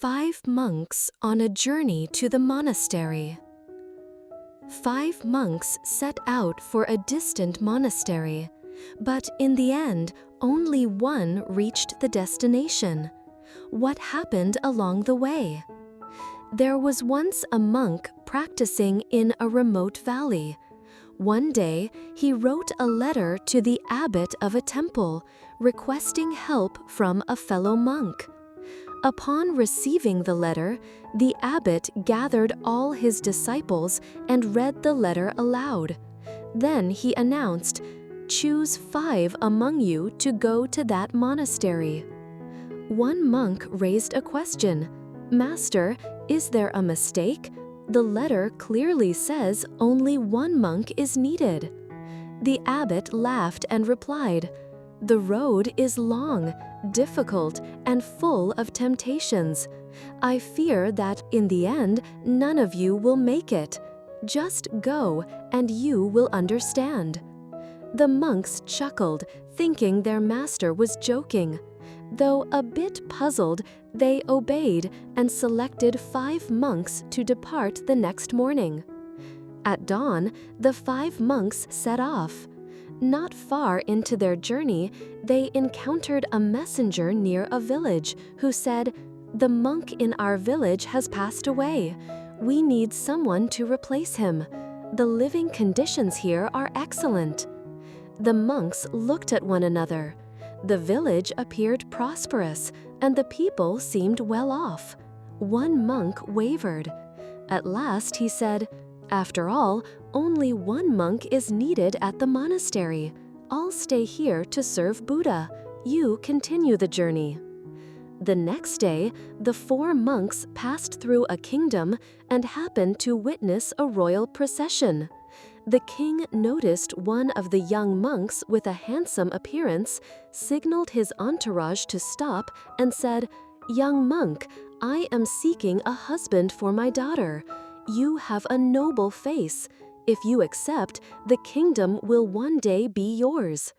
5 monks on a journey to the monastery. 5 monks set out for a distant monastery, but in the end, only one reached the destination. What happened along the way? There was once a monk practicing in a remote valley. One day, he wrote a letter to the abbot of a temple, requesting help from a fellow monk. Upon receiving the letter, the abbot gathered all his disciples and read the letter aloud. Then he announced, "Choose 5 among you to go to that monastery." One monk raised a question, "Master, is there a mistake? The letter clearly says only one monk is needed." The abbot laughed and replied, "The road is long, difficult, and full of temptations. I fear that in the end, none of you will make it. Just go, and you will understand." The monks chuckled, thinking their master was joking. Though a bit puzzled, they obeyed and selected 5 monks to depart the next morning. At dawn, the 5 monks set off. Not far into their journey, they encountered a messenger near a village who said, "The monk in our village has passed away. We need someone to replace him. The living conditions here are excellent." The monks looked at one another. The village appeared prosperous, and the people seemed well off. One monk wavered. At last he said, "After all, only one monk is needed at the monastery. I'll stay here to serve Buddha. You continue the journey." The next day, the 4 monks passed through a kingdom and happened to witness a royal procession. The king noticed one of the young monks with a handsome appearance, signaled his entourage to stop, and said, "Young monk, I am seeking a husband for my daughter. You have a noble face. If you accept, the kingdom will one day be yours."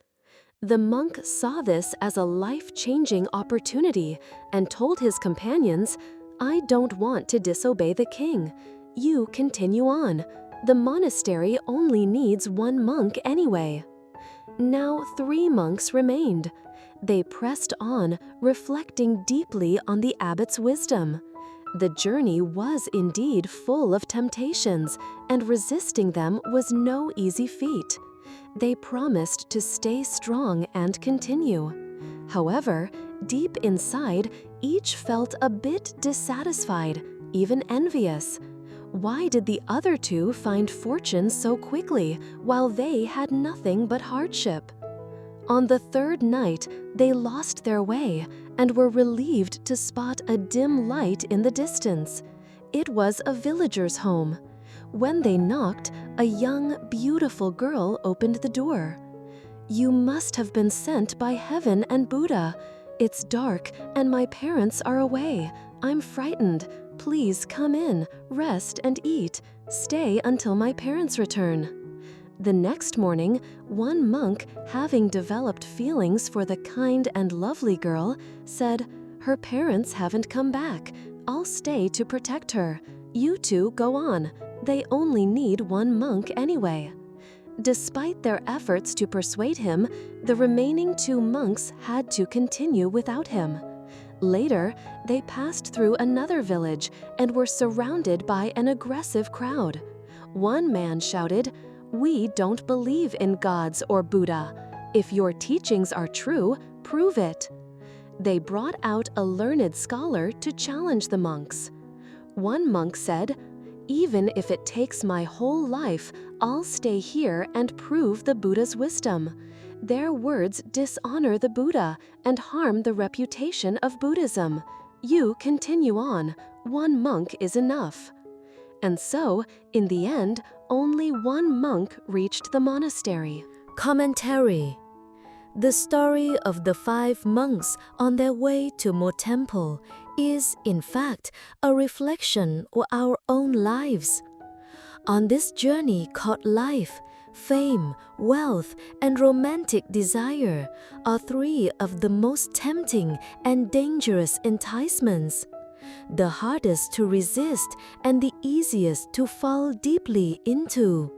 The monk saw this as a life-changing opportunity and told his companions, "I don't want to disobey the king. You continue on. The monastery only needs one monk anyway." Now 3 monks remained. They pressed on, reflecting deeply on the abbot's wisdom. The journey was indeed full of temptations, and resisting them was no easy feat. They promised to stay strong and continue. However, deep inside, each felt a bit dissatisfied, even envious. Why did the other 2 find fortune so quickly, while they had nothing but hardship? On the 3rd night, they lost their way and were relieved to spot a dim light in the distance. It was a villager's home. When they knocked, a young, beautiful girl opened the door. "You must have been sent by heaven and Buddha. It's dark and my parents are away. I'm frightened. Please come in, rest and eat. Stay until my parents return." The next morning, one monk, having developed feelings for the kind and lovely girl, said, "Her parents haven't come back. I'll stay to protect her. You 2 go on. They only need one monk anyway." Despite their efforts to persuade him, the remaining 2 monks had to continue without him. Later, they passed through another village and were surrounded by an aggressive crowd. One man shouted, "We don't believe in gods or Buddha. If your teachings are true, prove it." They brought out a learned scholar to challenge the monks. One monk said, "Even if it takes my whole life, I'll stay here and prove the Buddha's wisdom. Their words dishonor the Buddha and harm the reputation of Buddhism. You continue on. One monk is enough." And so, in the end, only one monk reached the monastery. Commentary. The story of the 5 monks on their way to Mo Temple is, in fact, a reflection of our own lives. On this journey called life, fame, wealth, and romantic desire are 3 of the most tempting and dangerous enticements. the hardest to resist and the easiest to fall deeply into.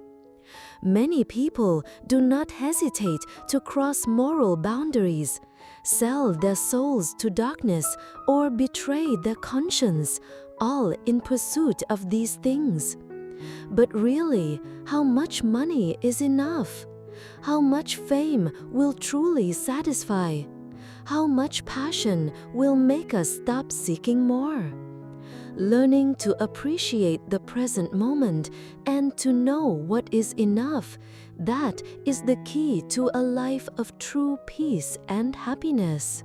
Many people do not hesitate to cross moral boundaries, sell their souls to darkness, or betray their conscience, all in pursuit of these things. But really, how much money is enough? How much fame will truly satisfy? How much passion will make us stop seeking more? Learning to appreciate the present moment and to know what is enough, that is the key to a life of true peace and happiness.